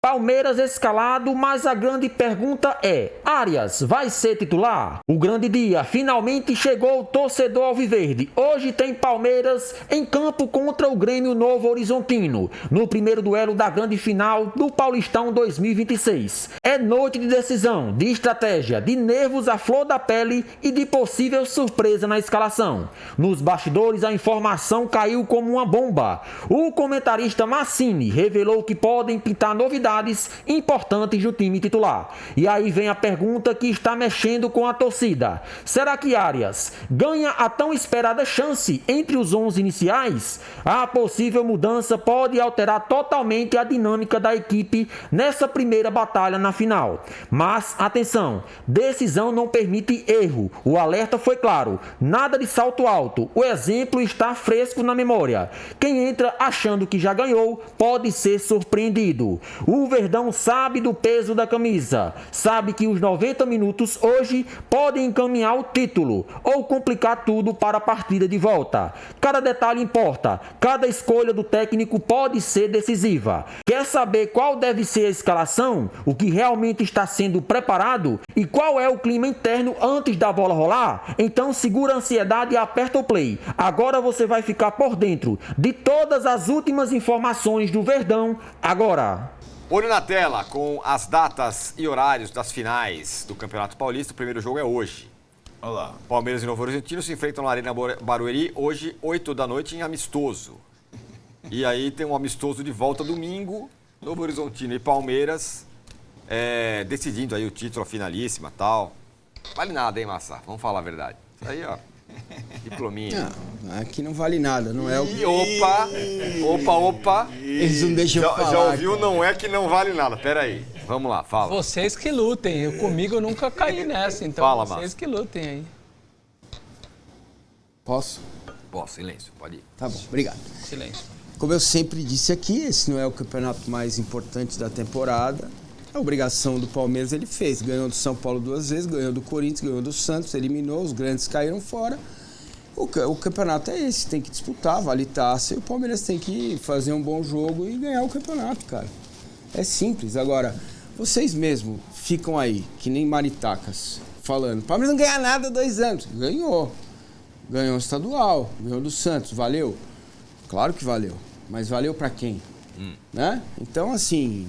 Palmeiras escalado, mas a grande pergunta é: Arias vai ser titular? O grande dia finalmente chegou o torcedor alviverde. Hoje tem Palmeiras em campo contra o Grêmio Novo Horizontino, no primeiro duelo da grande final do Paulistão 2026. É noite de decisão, de estratégia, de nervos à flor da pele e de possível surpresa na escalação. Nos bastidores a informação caiu como uma bomba. O comentarista Massini revelou que podem pintar novidades importantes do time titular. E aí vem a pergunta que está mexendo com a torcida. Será que Arias ganha a tão esperada chance entre os 11 iniciais? A possível mudança pode alterar totalmente a dinâmica da equipe nessa primeira batalha na final. Mas, atenção, decisão não permite erro. O alerta foi claro, nada de salto alto. O exemplo está fresco na memória. Quem entra achando que já ganhou pode ser surpreendido. O Verdão sabe do peso da camisa, sabe que os 90 minutos hoje podem encaminhar o título ou complicar tudo para a partida de volta. Cada detalhe importa, cada escolha do técnico pode ser decisiva. Quer saber qual deve ser a escalação, o que realmente está sendo preparado e qual é o clima interno antes da bola rolar? Então segura a ansiedade e aperta o play. Agora você vai ficar por dentro de todas as últimas informações do Verdão agora. Olho na tela com as datas e horários das finais do Campeonato Paulista. O primeiro jogo é hoje. Olá. Palmeiras e Novo Horizontino se enfrentam na Arena Barueri hoje, 8 da noite, em amistoso. E aí tem um amistoso de volta domingo, Novo Horizontino e Palmeiras, decidindo aí o título, a finalíssima e tal. Vale nada, hein, Massa? Vamos falar a verdade. Isso aí, ó. Diplominha. Não, aqui não vale nada, não é o que... Opa. Eles não deixam eu falar. Já ouviu, cara. Não é que não vale nada. Pera aí. Vamos lá, fala. Vocês que lutem. Comigo eu nunca caí nessa, então fala, vocês Massa. que lutem aí. Posso? Posso, silêncio, pode ir. Tá bom, obrigado. Silêncio. Como eu sempre disse aqui, esse não é o campeonato mais importante da temporada. A obrigação do Palmeiras ele fez. Ganhou do São Paulo 2 vezes, ganhou do Corinthians, ganhou do Santos, eliminou, os grandes caíram fora. O campeonato é esse, tem que disputar, vale taça, e o Palmeiras tem que fazer um bom jogo e ganhar o campeonato, cara. É simples. Agora, vocês mesmos ficam aí, que nem maritacas, falando, o Palmeiras não ganha nada há 2 anos. Ganhou. Ganhou o estadual, ganhou do Santos, valeu? Claro que valeu, mas valeu pra quem? Né? Então, assim,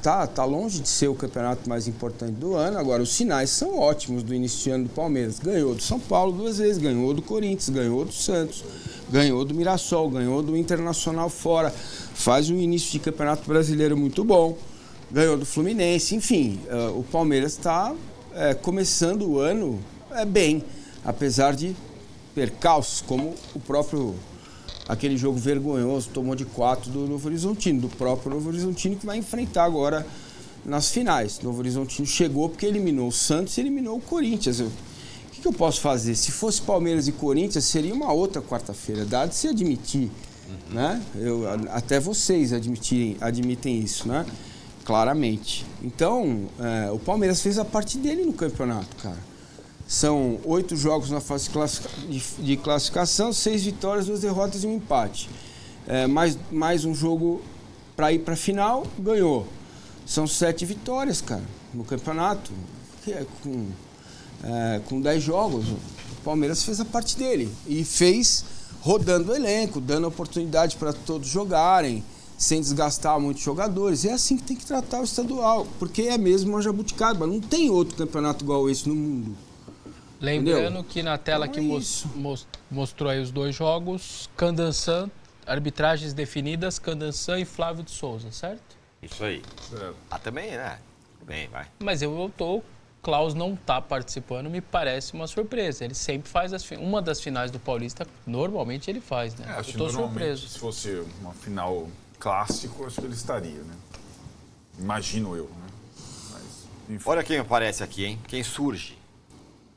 tá longe de ser o campeonato mais importante do ano. Agora, os sinais são ótimos do início de ano do Palmeiras. Ganhou do São Paulo 2 vezes, ganhou do Corinthians, ganhou do Santos, ganhou do Mirassol, ganhou do Internacional fora. Faz um início de campeonato brasileiro muito bom. Ganhou do Fluminense, enfim. O Palmeiras está começando o ano bem, apesar de percalços, como o próprio... Aquele jogo vergonhoso, tomou de 4 do Novo Horizontino, do próprio Novo Horizontino, que vai enfrentar agora nas finais. O Novo Horizontino chegou porque eliminou o Santos e eliminou o Corinthians. O que eu posso fazer? Se fosse Palmeiras e Corinthians, seria uma outra quarta-feira, dado se admitir, né? Até vocês admitem isso, né? Claramente. Então, o Palmeiras fez a parte dele no campeonato, cara. São 8 jogos na fase de classificação, 6 vitórias, 2 derrotas e 1 empate. Mais um jogo para ir para a final, ganhou. São 7 vitórias, cara, no campeonato. Com 10 jogos, o Palmeiras fez a parte dele. E fez rodando o elenco, dando oportunidade para todos jogarem, sem desgastar muitos jogadores. É assim que tem que tratar o estadual, porque é mesmo uma jabuticaba. Não tem outro campeonato igual esse no mundo. Lembrando Entendeu? que na tela que mostrou aí os 2 jogos, Candançan, arbitragens definidas, Candançan e Flávio de Souza, certo? Isso aí. Também, né? Bem, vai. Mas Klaus não está participando, me parece uma surpresa. Ele sempre faz uma das finais do Paulista, normalmente ele faz, né? Acho Eu tô que surpreso. Se fosse uma final clássico, acho que ele estaria, né? Imagino eu, né? Mas, enfim. Olha quem aparece aqui, hein? Quem surge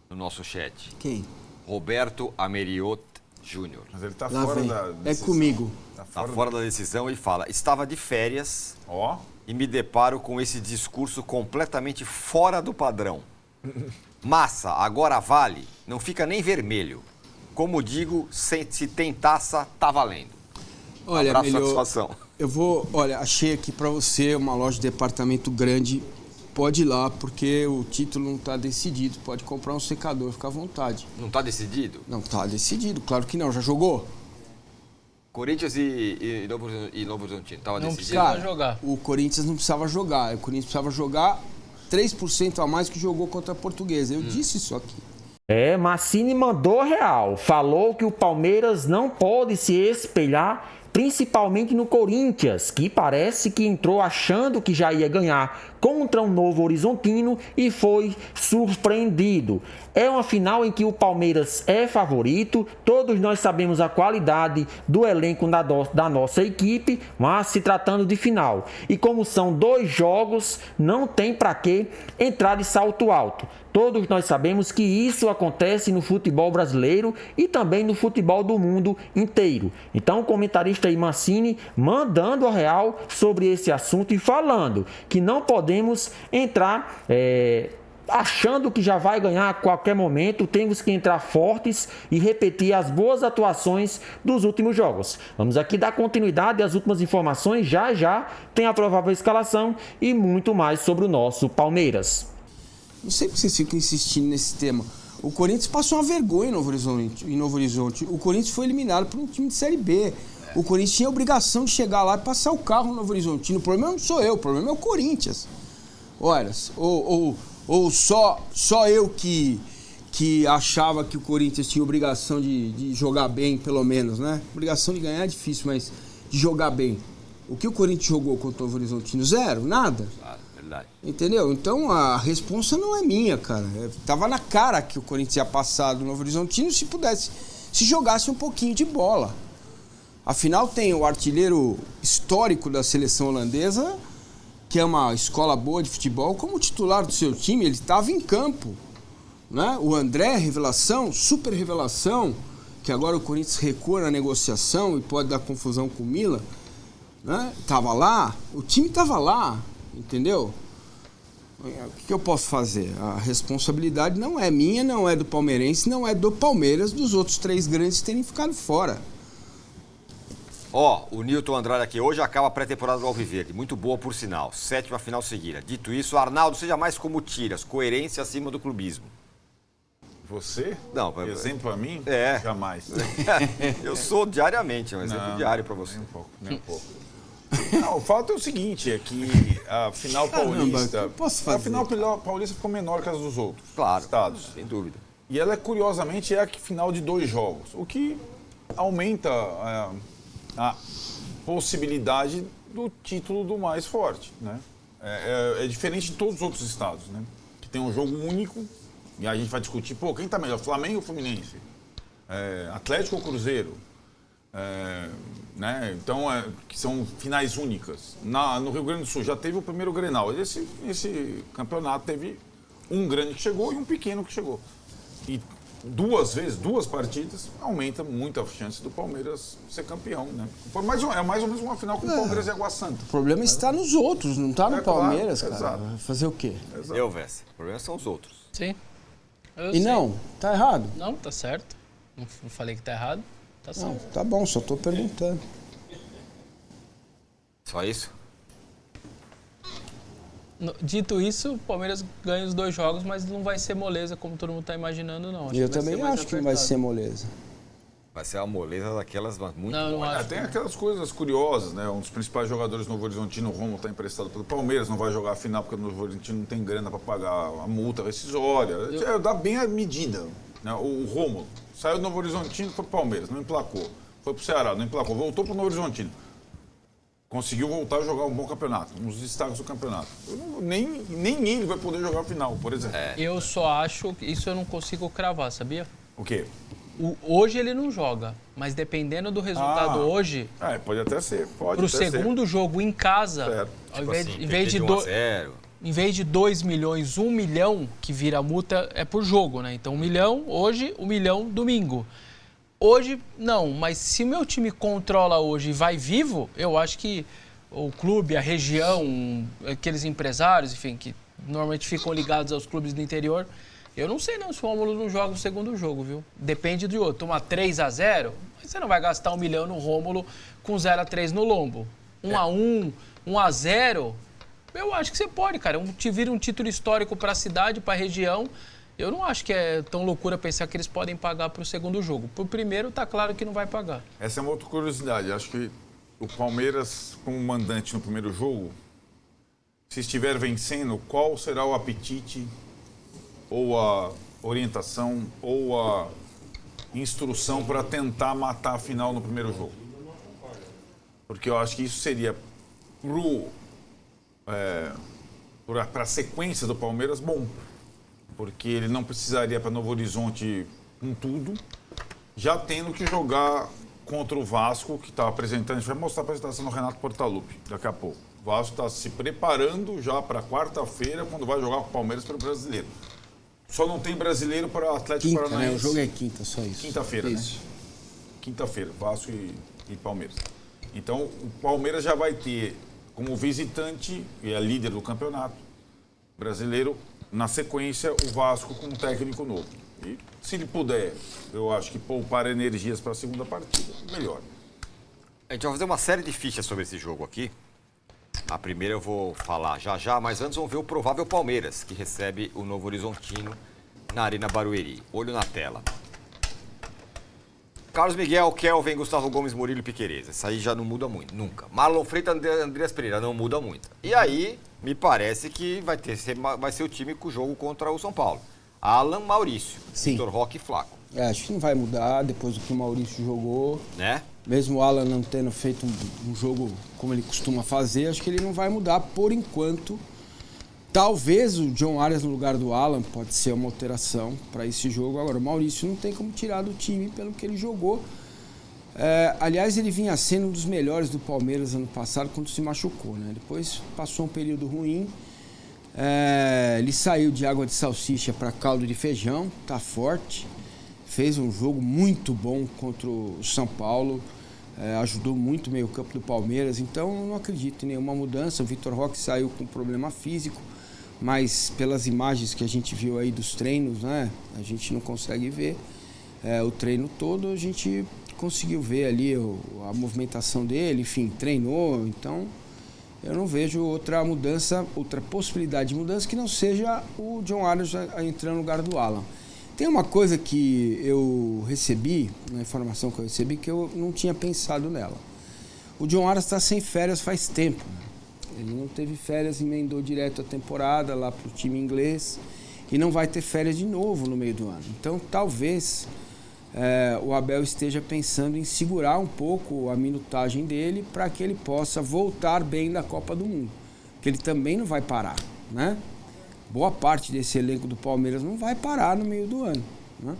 no nosso chat. Quem? Roberto Ameriot Júnior. Mas ele tá Lá fora vem. da decisão. É comigo. Tá fora da decisão e fala, estava de férias Ó. e me deparo com esse discurso completamente fora do padrão. Massa, agora vale, não fica nem vermelho. Como digo, se tem taça, tá valendo. Olha, Abraço, melhor, satisfação. achei aqui pra você uma loja de departamento grande. Pode ir lá, porque o título não tá decidido. Pode comprar um secador, fica à vontade. Não tá decidido? Não tá decidido, claro que não. Já jogou? Corinthians e Novo Horizontino, tava Não decidido? precisa jogar. O Corinthians não precisava jogar. O Corinthians precisava jogar 3% a mais que jogou contra a Portuguesa. Eu disse isso aqui. Mancini mandou real. Falou que o Palmeiras não pode se espelhar principalmente no Corinthians, que parece que entrou achando que já ia ganhar contra um Novo Horizontino e foi surpreendido. É uma final em que o Palmeiras é favorito, todos nós sabemos a qualidade do elenco da nossa equipe, mas se tratando de final. E como são 2 jogos, não tem para que entrar de salto alto. Todos nós sabemos que isso acontece no futebol brasileiro e também no futebol do mundo inteiro. Então o comentarista aí, Mancini, mandando a real sobre esse assunto e falando que não podemos entrar achando que já vai ganhar a qualquer momento. Temos que entrar fortes e repetir as boas atuações dos últimos jogos. Vamos aqui dar continuidade às últimas informações. Já tem a provável escalação e muito mais sobre o nosso Palmeiras. Não sei porque vocês ficam insistindo nesse tema. O Corinthians passou uma vergonha em Novo Horizonte. O Corinthians foi eliminado por um time de Série B. O Corinthians tinha a obrigação de chegar lá e passar o carro no Novo Horizontino. O problema não sou eu, o problema é o Corinthians. Olha, ou só eu que achava que o Corinthians tinha obrigação de jogar bem, pelo menos, né? Obrigação de ganhar é difícil, mas de jogar bem. O que o Corinthians jogou contra o Novo Horizontino? 0, nada. Verdade. Entendeu? Então a responsa não é minha, cara. Tava na cara que o Corinthians ia passar do Novo Horizontino se jogasse um pouquinho de bola. Afinal, tem o artilheiro histórico da seleção holandesa, que é uma escola boa de futebol, como titular do seu time. Ele estava em campo, né? O André, revelação, super revelação, que agora o Corinthians recua na negociação e pode dar confusão com o Milan, né? Tava lá, o time tava lá. Entendeu? O que eu posso fazer? A responsabilidade não é minha, não é do palmeirense, não é do Palmeiras, dos outros 3 grandes terem ficado fora. O Nilton Andrade aqui. Hoje acaba a pré-temporada do Alviverde. Muito boa, por sinal. 7ª final seguida. Dito isso, Arnaldo, seja mais como Tiras. Coerência acima do clubismo. Você? Não. Exemplo a mim? Jamais. Eu sou diariamente, é um exemplo diário para você. Nem um pouco. Não, o fato é o seguinte, é que a final paulista... A final paulista ficou menor que as dos outros estados. Sem dúvida. E ela, curiosamente, é a final de 2 jogos, o que aumenta a possibilidade do título do mais forte, né? É diferente de todos os outros estados, né? Que tem um jogo único, e a gente vai discutir, quem tá melhor, Flamengo ou Fluminense? Atlético ou Cruzeiro? Né? Então, que são finais únicas. No Rio Grande do Sul já teve o primeiro Grenal. Esse campeonato teve um grande que chegou e um pequeno que chegou. E 2 partidas, aumenta muito a chance do Palmeiras ser campeão, né? É mais ou menos uma final com o Palmeiras e Água Santa. O problema está nos outros, não está no Palmeiras, claro, cara. exato. Fazer o quê? Vessa. O problema são os outros. Sim. E não, tá errado? Não, tá certo. Não falei que tá errado. Tá certo. Não, tá bom, só tô perguntando. Só isso? Dito isso, o Palmeiras ganha os 2 jogos, mas não vai ser moleza como todo mundo está imaginando, não. Eu também acho que não vai ser moleza. Vai ser uma moleza daquelas muito... Não acho. Tem aquelas coisas curiosas, né? Um dos principais jogadores do Novo Horizontino, o Rômulo, está emprestado pelo Palmeiras, não vai jogar a final porque o Novo Horizontino não tem grana para pagar a multa rescisória. Dá bem a medida, né? O Rômulo saiu do Novo Horizontino, foi pro Palmeiras, não emplacou. Foi pro Ceará, não emplacou. Voltou pro Novo Horizontino. Conseguiu voltar a jogar um bom campeonato, um dos destaques do campeonato. Nem ele vai poder jogar a final, por exemplo. Eu só acho que isso eu não consigo cravar, sabia? O quê? Hoje ele não joga, mas dependendo do resultado hoje... Pode até ser, pode pro até segundo jogo em casa, certo. em vez de 2 milhões, 1 milhão que vira multa é por jogo, né? Então 1 milhão hoje, 1 milhão domingo. Hoje, não, mas se o meu time controla hoje e vai vivo, eu acho que o clube, a região, aqueles empresários, enfim, que normalmente ficam ligados aos clubes do interior, Eu não sei não se o Rômulo não joga o segundo jogo, viu? Depende de outro. Toma 3-0, mas você não vai gastar 1 milhão no Rômulo com 0-3 no Lombo. 1-1, 1-0, eu acho que você pode, cara. Te vira um título histórico para a cidade, para a região. Eu não acho que é tão loucura pensar que eles podem pagar para o segundo jogo. Para o primeiro, tá claro que não vai pagar. Essa é uma outra curiosidade. Acho que o Palmeiras, como mandante no primeiro jogo, se estiver vencendo, qual será o apetite ou a orientação ou a instrução para tentar matar a final no primeiro jogo? Porque eu acho que isso seria para a sequência do Palmeiras bom, porque ele não precisaria para Novo Horizonte com tudo, já tendo que jogar contra o Vasco, que está apresentando. A gente vai mostrar a apresentação do Renato Portaluppi daqui a pouco. O Vasco está se preparando já para quarta-feira, quando vai jogar com o Palmeiras pelo Brasileiro. Só não tem brasileiro para o Atlético Paranaense. Né? O jogo é quinta, só isso. Quinta-feira, né? Quinta-feira, Vasco e Palmeiras. Então, o Palmeiras já vai ter como visitante, e é líder do campeonato brasileiro, na sequência, o Vasco com um técnico novo. E se ele puder, eu acho que poupar energias para a segunda partida, melhor. A gente vai fazer uma série de fichas sobre esse jogo aqui. A primeira eu vou falar já, mas antes vamos ver o provável Palmeiras, que recebe o Novo Horizontino na Arena Barueri. Olho na tela. Carlos Miguel, Kelvin, Gustavo Gomes, Murilo e Piquerez. Isso aí já não muda muito, nunca. Marlon Freitas, Andreas Pereira, não muda muito. E aí, me parece que vai ser o time com o jogo contra o São Paulo. Alan, Maurício, Vitor Roque e Flaco. Acho que não vai mudar depois do que o Maurício jogou. Né? Mesmo o Alan não tendo feito um jogo como ele costuma fazer, acho que ele não vai mudar por enquanto. Talvez o John Arias no lugar do Alan pode ser uma alteração para esse jogo. Agora, o Maurício não tem como tirar do time pelo que ele jogou. Aliás, ele vinha sendo um dos melhores do Palmeiras ano passado quando se machucou, né? Depois passou um período ruim. Ele saiu de água de salsicha para caldo de feijão, tá forte. Fez um jogo muito bom contra o São Paulo. Ajudou muito o meio-campo do Palmeiras. Então, eu não acredito em nenhuma mudança. O Vitor Roque saiu com problema físico. Mas pelas imagens que a gente viu aí dos treinos, né, a gente não consegue ver o treino todo, a gente conseguiu ver ali a movimentação dele, enfim, treinou, então eu não vejo outra mudança, outra possibilidade de mudança que não seja o John Arias entrando no lugar do Alan. Tem uma coisa que eu recebi, uma informação que eu recebi, que eu não tinha pensado nela. O John Arias está sem férias faz tempo, né? Ele não teve férias, emendou direto a temporada lá para o time inglês e não vai ter férias de novo no meio do ano. Então, talvez o Abel esteja pensando em segurar um pouco a minutagem dele para que ele possa voltar bem da Copa do Mundo. Porque ele também não vai parar, né? Boa parte desse elenco do Palmeiras não vai parar no meio do ano, né?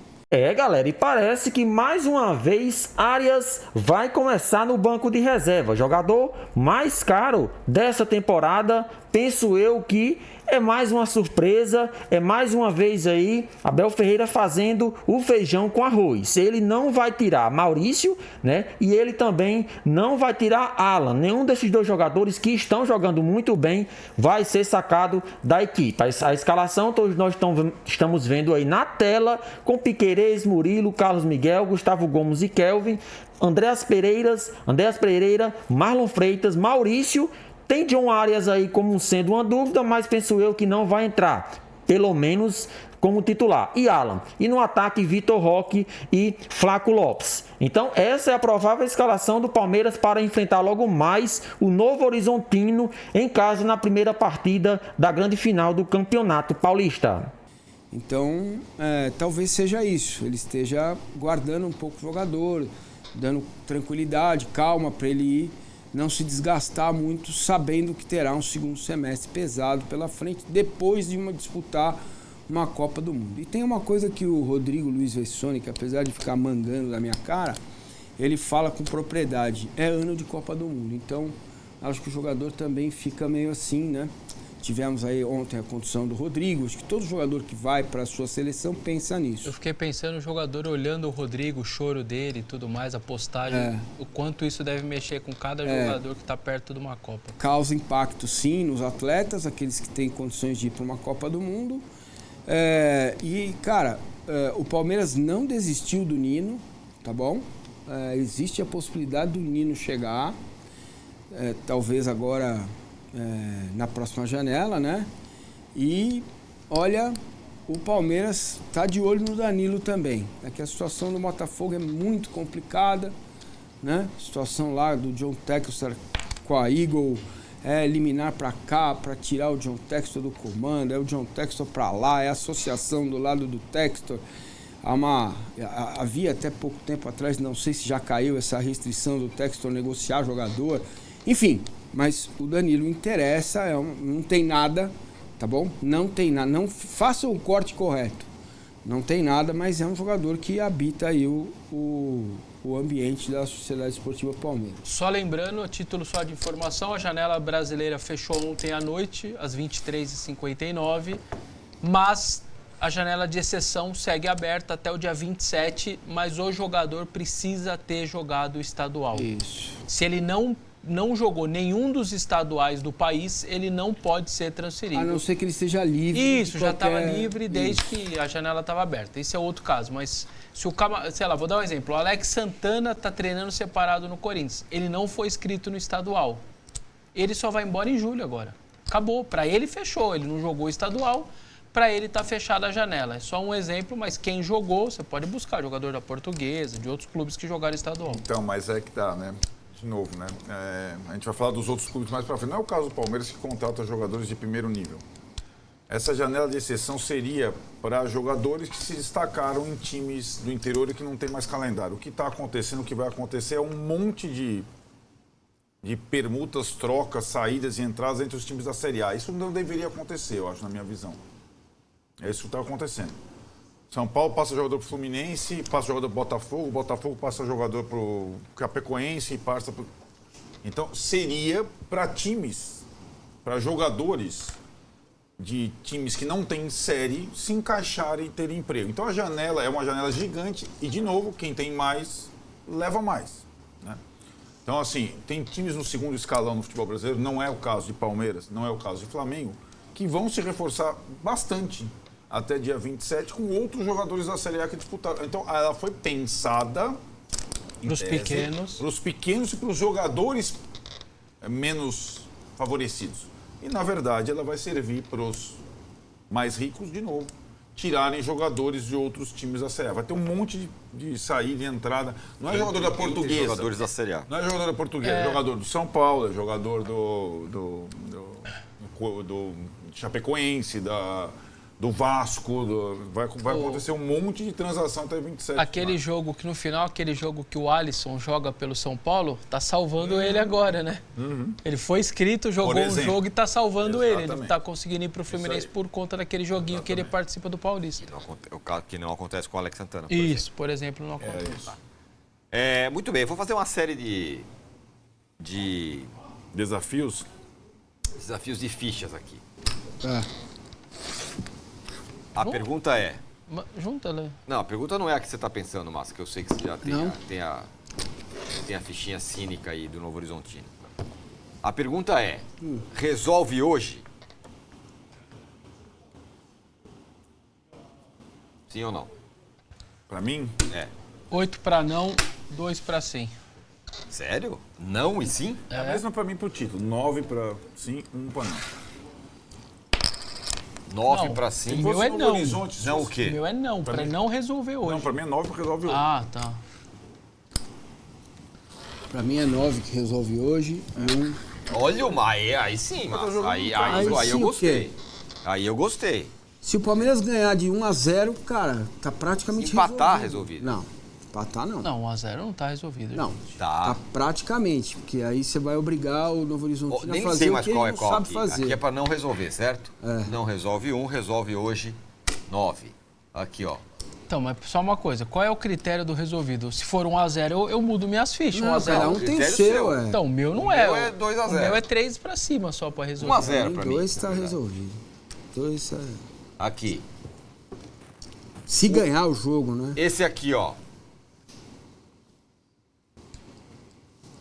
Galera, e parece que mais uma vez Arias vai começar no banco de reserva. Jogador mais caro dessa temporada, penso eu que é mais uma surpresa, é mais uma vez aí Abel Ferreira fazendo o feijão com arroz. Ele não vai tirar Maurício, né? E ele também não vai tirar Alan. Nenhum desses dois jogadores que estão jogando muito bem vai ser sacado da equipe. A escalação todos nós estamos vendo aí na tela, com Piquerez, Murilo, Carlos Miguel, Gustavo Gomes e Kelvin, Andreas Pereira, Marlon Freitas, Maurício. Tem John Arias aí como sendo uma dúvida, mas penso eu que não vai entrar, pelo menos como titular. E Alan. E no ataque, Vitor Roque e Flaco Lopes. Então, essa é a provável escalação do Palmeiras para enfrentar logo mais o Novo Horizontino em casa na primeira partida da grande final do Campeonato Paulista. Então, talvez seja isso. Ele esteja guardando um pouco o jogador, dando tranquilidade, calma para ele ir. Não se desgastar muito, sabendo que terá um segundo semestre pesado pela frente, depois de disputar uma Copa do Mundo. E tem uma coisa que o Rodrigo Luiz Vessone, que apesar de ficar mangando na minha cara, ele fala com propriedade, é ano de Copa do Mundo. Então, acho que o jogador também fica meio assim, né? Tivemos aí ontem a condição do Rodrigo, acho que todo jogador que vai para a sua seleção pensa nisso. Eu fiquei pensando no jogador olhando o Rodrigo, o choro dele e tudo mais, a postagem, o quanto isso deve mexer com cada jogador que está perto de uma Copa. Causa impacto sim nos atletas, aqueles que têm condições de ir para uma Copa do Mundo, Cara, o Palmeiras não desistiu do Nino, tá bom? Existe a possibilidade do Nino chegar, talvez agora na próxima janela, né? E, olha, o Palmeiras está de olho no Danilo também. É que a situação do Botafogo é muito complicada, né? A situação lá do John Textor com a Eagle, eliminar para cá, para tirar o John Textor do comando, é o John Textor para lá, é a associação do lado do Textor. Havia até pouco tempo atrás, não sei se já caiu essa restrição do Textor negociar jogador. Enfim, mas o Danilo interessa, não tem nada, tá bom? Não tem nada, não faça o corte correto. Não tem nada, mas é um jogador que habita aí o ambiente da Sociedade Esportiva Palmeiras. Só lembrando, a título só de informação, a janela brasileira fechou ontem à noite, às 23h59, mas a janela de exceção segue aberta até o dia 27, mas o jogador precisa ter jogado o estadual. Isso. Se ele não jogou nenhum dos estaduais do país, ele não pode ser transferido. A não ser que ele esteja livre. Isso, já estava livre desde que a janela estava aberta. Esse é outro caso, mas se o sei lá, vou dar um exemplo. O Alex Santana está treinando separado no Corinthians. Ele não foi inscrito no estadual. Ele só vai embora em julho agora. Acabou. Para ele, fechou. Ele não jogou o estadual. Para ele, está fechada a janela. É só um exemplo, mas quem jogou, você pode buscar. Jogador da Portuguesa, de outros clubes que jogaram estadual. Então, mas é que tá, né? De novo, né? A gente vai falar dos outros clubes mais para frente. Não é o caso do Palmeiras que contrata jogadores de primeiro nível. Essa janela de exceção seria para jogadores que se destacaram em times do interior e que não tem mais calendário. O que está acontecendo, o que vai acontecer é um monte de permutas, trocas, saídas e entradas entre os times da Série A. Isso não deveria acontecer, eu acho, na minha visão. É isso que está acontecendo. São Paulo passa jogador para o Fluminense, passa jogador para o Botafogo, Botafogo passa jogador para o Chapecoense e passa para... Então, seria para times, para jogadores de times que não têm série se encaixarem e terem emprego. Então, a janela é uma janela gigante e, de novo, quem tem mais, leva mais. Né? Então, assim, tem times no segundo escalão no futebol brasileiro, não é o caso de Palmeiras, não é o caso de Flamengo, que vão se reforçar bastante até dia 27, com outros jogadores da Série A que disputaram. Então, ela foi pensada para os pequenos. Para os pequenos e para os jogadores menos favorecidos. E, na verdade, ela vai servir para os mais ricos, de novo, tirarem jogadores de outros times da Série A. Vai ter um monte de saída e entrada. Não é jogador da Portuguesa. Jogadores da Série A. Não é jogador da Portuguesa, é jogador do São Paulo, é jogador do Chapecoense, do Vasco, vai acontecer um monte de transação até 27. Aquele jogo que no final, aquele jogo que o Alisson joga pelo São Paulo, tá salvando ele agora, né? Ele foi inscrito, jogou um jogo e tá salvando ele. Ele não tá conseguindo ir pro Fluminense por conta daquele joguinho que ele participa do Paulista. Que não acontece com o Alex Santana. Isso, por exemplo, não acontece. Muito bem, vou fazer uma série de desafios de fichas aqui. Tá. A pergunta é... Junta, Lê. Não, a pergunta não é a que você está pensando, Márcio, que eu sei que você já tem a fichinha cínica aí do Novo Horizontino. A pergunta é, resolve hoje? Sim ou não? Para mim? 8 para não, 2 para sim. Sério? Não e sim? É a mesma para mim pro título. 9 para sim, 1 para não. 9 para sim. O meu é não. Não o quê? O meu é não, para não resolver hoje. Não, para mim é 9 porque resolve hoje. Ah, tá. Pra mim é 9 que resolve hoje e 1... Olha o Maia, aí sim, Márcio. Aí eu gostei. Aí eu gostei. Se o Palmeiras ganhar de 1-0, cara, tá praticamente empatar resolvido. Não, empatar não. Não, 1-0 não tá resolvido. Não, gente. tá praticamente, porque aí você vai obrigar o Novo Horizontino a Nem fazer sei o mais que ele qual é não qual sabe aqui. fazer. Aqui é para não resolver, certo? Não resolve 1, resolve hoje 9. Aqui, ó. Então, mas só uma coisa, qual é o critério do resolvido? Se for 1-0, eu mudo minhas fichas. Não, 1-0. cada um tem critério seu, seu. Então, o meu não O é. meu é 2 a 0. O meu é 3 pra cima só pra resolver. 1-0 pra mim. 2 tá resolvido. 2 tá... Aqui. Se ganhar o jogo, né? Esse aqui, ó.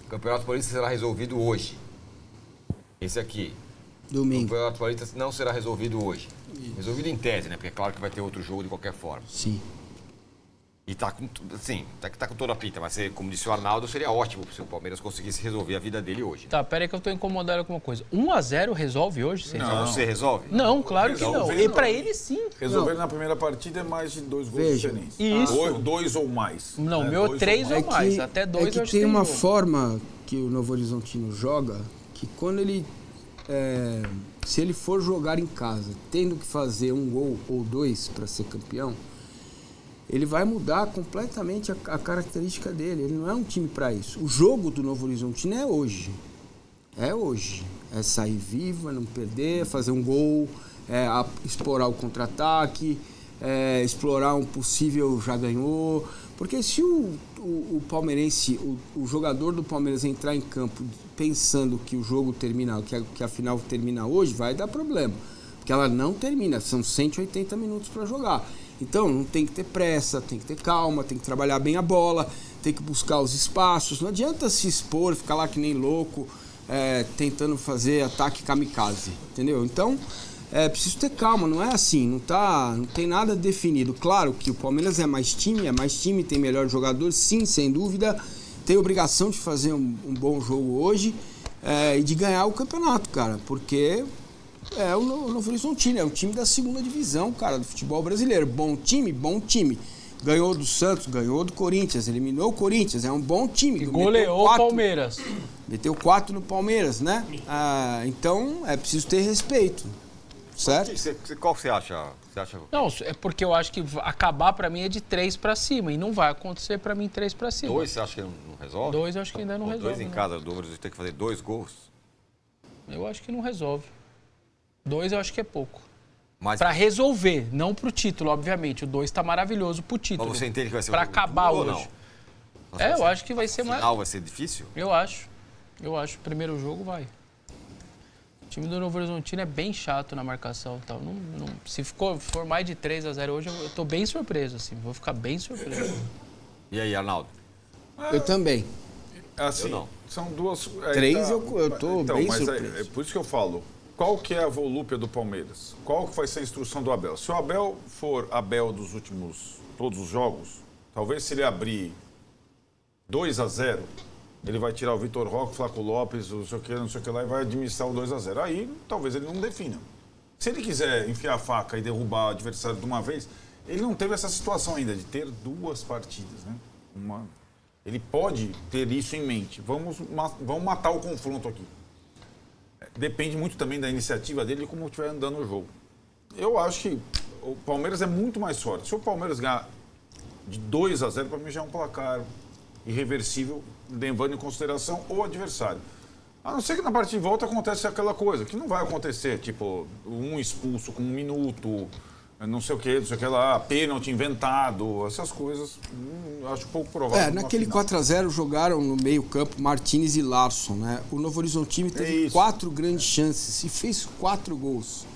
O Campeonato Paulista será resolvido hoje. Esse aqui. Domingo. O Campeonato Paulista não será resolvido hoje. Resolvido em tese, né? Porque é claro que vai ter outro jogo de qualquer forma. Sim. E tá com, sim, tá com toda a pinta, mas como disse o Arnaldo, seria ótimo se o Palmeiras conseguisse resolver a vida dele hoje. Tá, pera aí que eu tô incomodado com uma coisa. 1-0 resolve hoje, Ceni? Não. Você resolve? Não, claro que não. Resolver E pra não. ele sim. Resolver na primeira partida é mais de 2 gols Veja, diferentes. isso. Dois ou mais. Não, né? meu Dois 3 ou ou mais. mais. Até 2 é que eu acho tem que uma jogo. forma que o Novo Horizontino joga, que quando ele, se ele for jogar em casa, tendo que fazer 1 gol ou 2 para ser campeão, ele vai mudar completamente a característica dele. Ele não é um time para isso. O jogo do Novo Horizontino é hoje. É hoje. É sair vivo, é não perder, é fazer um gol, é explorar o contra-ataque, é explorar um possível já ganhou. Porque se o palmeirense, o jogador do Palmeiras entrar em campo pensando que o jogo termina, que a final termina hoje, vai dar problema. Porque ela não termina, são 180 minutos para jogar. Então não tem que ter pressa, tem que ter calma, tem que trabalhar bem a bola, tem que buscar os espaços. Não adianta se expor, ficar lá que nem louco, tentando fazer ataque kamikaze, entendeu? Então é preciso ter calma, não é assim, não tem nada definido. Claro que o Palmeiras é mais time, tem melhor jogador, sim, sem dúvida, tem obrigação de fazer um bom jogo hoje e de ganhar o campeonato, cara, porque é o Novo Horizontino, é o time da segunda divisão, cara, do futebol brasileiro. Bom time. Ganhou do Santos, ganhou do Corinthians, eliminou o Corinthians, é um bom time. E goleou o Palmeiras. Meteu 4 no Palmeiras, né? Então é preciso ter respeito, certo? Qual você acha? Não, é porque eu acho que acabar pra mim é de 3 pra cima. E não vai acontecer pra mim 3 pra cima. 2 você acha que não resolve? 2 eu acho que ainda não resolve. 2 em não. casa, o Novo tem que fazer 2 gols. Eu acho que não resolve. 2 eu acho que é pouco. Mas Pra resolver, não pro título, obviamente. O 2 tá maravilhoso pro título. você entende que vai ser pra um jogo acabar duro ou hoje. não? Eu acho que vai ser mais. Final vai ser difícil? Eu acho. Primeiro jogo vai. O time do Novo Horizontino é bem chato na marcação e tal. Se for mais de 3-0 hoje, eu tô bem surpreso, assim. Vou ficar bem surpreso. E aí, Arnaldo? Eu também. Assim, Eu não. são duas... 3 eu tô bem mas surpreso. é por isso que eu falo. Qual que é a volúpia do Palmeiras? Qual que vai ser a instrução do Abel? Se o Abel for Abel dos últimos, todos os jogos, talvez se ele abrir 2-0, ele vai tirar o Vitor Roque, o Flaco Lopes, não sei o que lá, e vai administrar o 2-0. Aí, talvez ele não defina. Se ele quiser enfiar a faca e derrubar o adversário de uma vez, ele não teve essa situação ainda, de ter 2 partidas, né? Ele pode ter isso em mente. Vamos matar o confronto aqui. Depende muito também da iniciativa dele e como estiver andando o jogo. Eu acho que o Palmeiras é muito mais forte. Se o Palmeiras ganhar de 2-0, para mim já é um placar irreversível, levando em consideração o adversário. A não ser que na partida de volta acontece aquela coisa, que não vai acontecer, tipo, um expulso com 1 minuto, não sei o que lá, pênalti inventado, essas coisas, acho pouco provável. Naquele 4-0 jogaram no meio campo Martínez e Larson, né? O Novo Horizontino teve 4 grandes chances e fez 4 gols.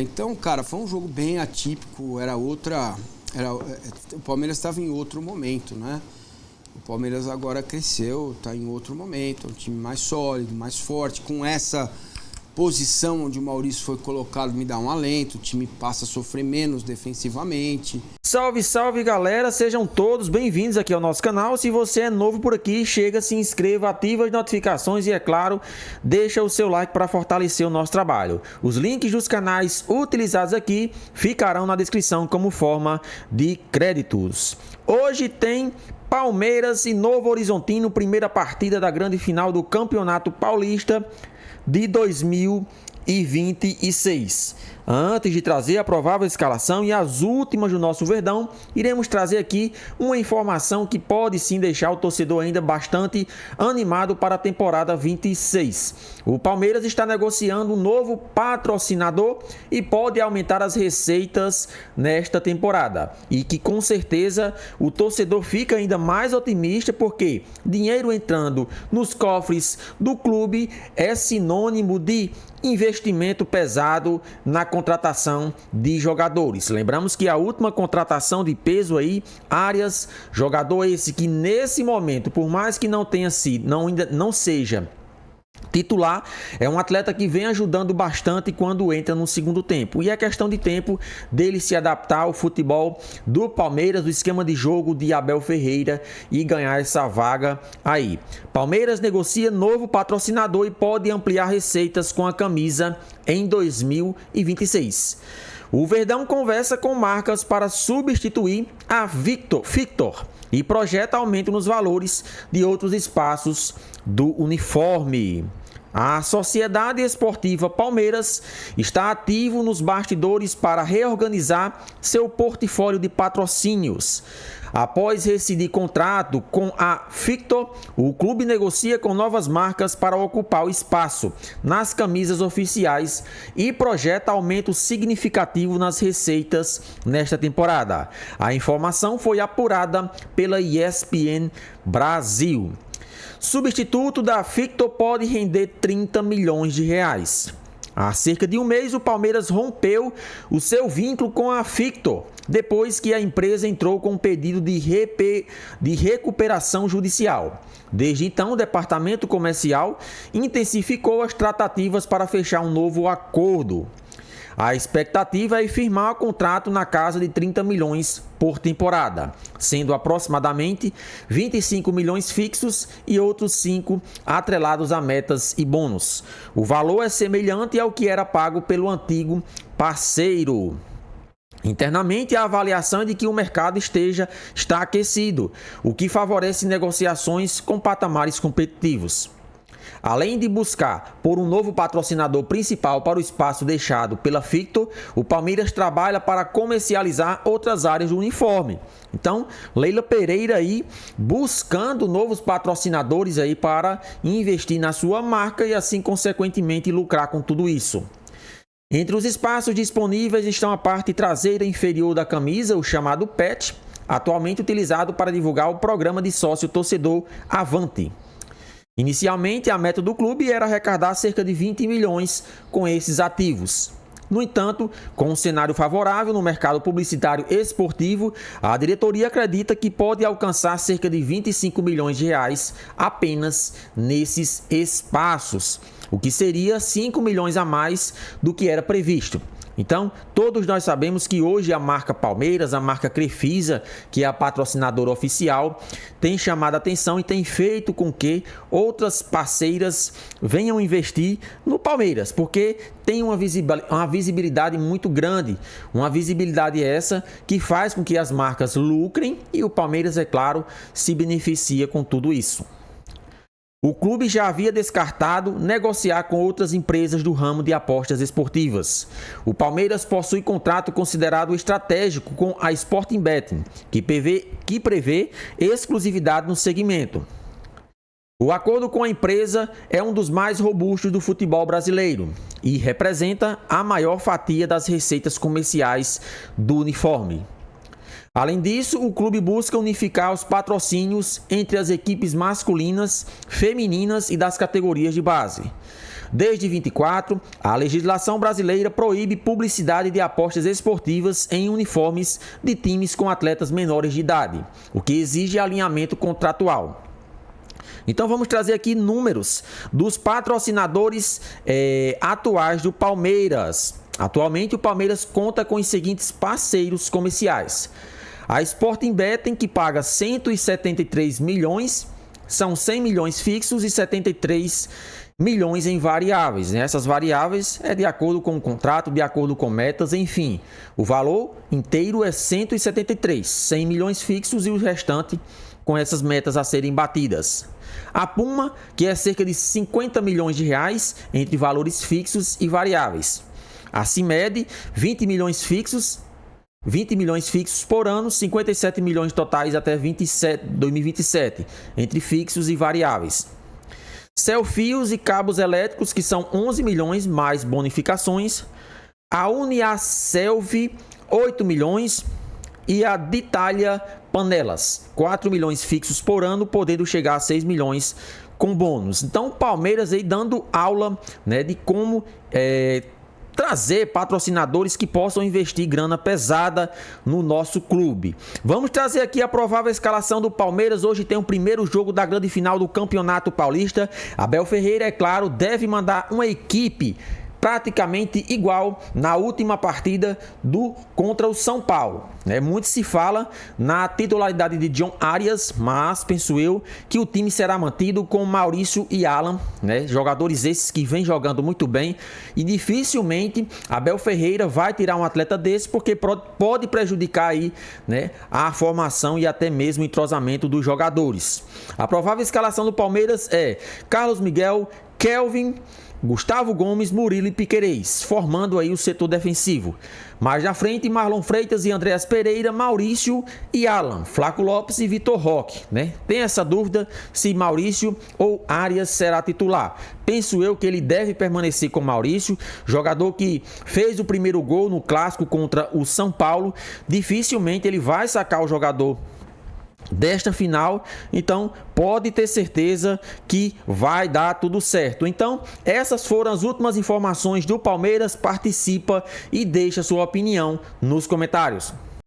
Então, cara, foi um jogo bem atípico, o Palmeiras estava em outro momento, né? O Palmeiras agora cresceu, está em outro momento, é um time mais sólido, mais forte, com essa posição onde o Maurício foi colocado me dá um alento, o time passa a sofrer menos defensivamente. Salve, salve galera, sejam todos bem-vindos aqui ao nosso canal. Se você é novo por aqui, chega, se inscreva, ativa as notificações e, é claro, deixa o seu like para fortalecer o nosso trabalho. Os links dos canais utilizados aqui ficarão na descrição como forma de créditos. Hoje tem Palmeiras e Novo Horizontino, primeira partida da grande final do Campeonato Paulista de 2026. Antes de trazer a provável escalação e as últimas do nosso Verdão, iremos trazer aqui uma informação que pode sim deixar o torcedor ainda bastante animado para a temporada 26. O Palmeiras está negociando um novo patrocinador e pode aumentar as receitas nesta temporada. E que com certeza o torcedor fica ainda mais otimista, porque dinheiro entrando nos cofres do clube é sinônimo de investimento pesado na contratação de jogadores. Lembramos que a última contratação de peso aí, Arias, jogador esse que nesse momento, por mais que não tenha sido, ainda não seja titular, é um atleta que vem ajudando bastante quando entra no segundo tempo. E é questão de tempo dele se adaptar ao futebol do Palmeiras, do esquema de jogo de Abel Ferreira e ganhar essa vaga aí. Palmeiras negocia novo patrocinador e pode ampliar receitas com a camisa em 2026. O Verdão conversa com marcas para substituir a Victor e projeta aumento nos valores de outros espaços do uniforme. A Sociedade Esportiva Palmeiras está ativo nos bastidores para reorganizar seu portfólio de patrocínios. Após rescindir contrato com a Victor, o clube negocia com novas marcas para ocupar o espaço nas camisas oficiais e projeta aumento significativo nas receitas nesta temporada. A informação foi apurada pela ESPN Brasil. Substituto da Victor pode render 30 milhões de reais. Há cerca de um mês, o Palmeiras rompeu o seu vínculo com a Victor, depois que a empresa entrou com um pedido de recuperação judicial. Desde então, o departamento comercial intensificou as tratativas para fechar um novo acordo. A expectativa é firmar o contrato na casa de 30 milhões por temporada, sendo aproximadamente 25 milhões fixos e outros 5 atrelados a metas e bônus. O valor é semelhante ao que era pago pelo antigo parceiro. Internamente, a avaliação é de que o mercado está aquecido, o que favorece negociações com patamares competitivos. Além de buscar por um novo patrocinador principal para o espaço deixado pela Victor, o Palmeiras trabalha para comercializar outras áreas do uniforme. Então, Leila Pereira aí buscando novos patrocinadores aí para investir na sua marca e assim, consequentemente, lucrar com tudo isso. Entre os espaços disponíveis estão a parte traseira inferior da camisa, o chamado patch, atualmente utilizado para divulgar o programa de sócio-torcedor Avante. Inicialmente, a meta do clube era arrecadar cerca de 20 milhões com esses ativos. No entanto, com um cenário favorável no mercado publicitário esportivo, a diretoria acredita que pode alcançar cerca de 25 milhões de reais apenas nesses espaços, o que seria 5 milhões a mais do que era previsto. Então, todos nós sabemos que hoje a marca Palmeiras, a marca Crefisa, que é a patrocinadora oficial, tem chamado a atenção e tem feito com que outras parceiras venham investir no Palmeiras, porque tem uma visibilidade muito grande, uma visibilidade essa que faz com que as marcas lucrem e o Palmeiras, é claro, se beneficia com tudo isso. O clube já havia descartado negociar com outras empresas do ramo de apostas esportivas. O Palmeiras possui contrato considerado estratégico com a Sporting Betting, que prevê exclusividade no segmento. O acordo com a empresa é um dos mais robustos do futebol brasileiro e representa a maior fatia das receitas comerciais do uniforme. Além disso, o clube busca unificar os patrocínios entre as equipes masculinas, femininas e das categorias de base. Desde 24, a legislação brasileira proíbe publicidade de apostas esportivas em uniformes de times com atletas menores de idade, o que exige alinhamento contratual. Então vamos trazer aqui números dos patrocinadores atuais do Palmeiras. Atualmente o Palmeiras conta com os seguintes parceiros comerciais. A Sporting Betting, que paga 173 milhões, são 100 milhões fixos e 73 milhões em variáveis. Essas variáveis é de acordo com o contrato, de acordo com metas, enfim. O valor inteiro é 173, 100 milhões fixos e o restante com essas metas a serem batidas. A Puma, que é cerca de 50 milhões de reais entre valores fixos e variáveis. A CIMED, 20 milhões fixos por ano, 57 milhões totais até 2027, entre fixos e variáveis. Celfios e cabos elétricos, que são 11 milhões mais bonificações. A Uniaselv, 8 milhões. E a D'Italia Panelas, 4 milhões fixos por ano, podendo chegar a 6 milhões com bônus. Então, o Palmeiras aí dando aula, de como trazer patrocinadores que possam investir grana pesada no nosso clube. Vamos trazer aqui a provável escalação do Palmeiras. Hoje tem o primeiro jogo da grande final do Campeonato Paulista. Abel Ferreira, é claro, deve mandar uma equipe praticamente igual na última partida contra o São Paulo. Muito se fala na titularidade de John Arias, mas penso eu que o time será mantido com Maurício e Alan, jogadores esses que vêm jogando muito bem, e dificilmente Abel Ferreira vai tirar um atleta desse, porque pode prejudicar aí, a formação e até mesmo o entrosamento dos jogadores. A provável escalação do Palmeiras é Carlos Miguel, Kelvin, Gustavo Gomes, Murilo e Piquerez, formando aí o setor defensivo. Mais na frente, Marlon Freitas e Andréas Pereira, Maurício e Alan, Flaco Lopes e Vitor Roque, Tem essa dúvida se Maurício ou Arias será titular. Penso eu que ele deve permanecer com Maurício, jogador que fez o primeiro gol no clássico contra o São Paulo. Dificilmente ele vai sacar o jogador desta final, então pode ter certeza que vai dar tudo certo. Então, essas foram as últimas informações do Palmeiras. Participa e deixa sua opinião nos comentários.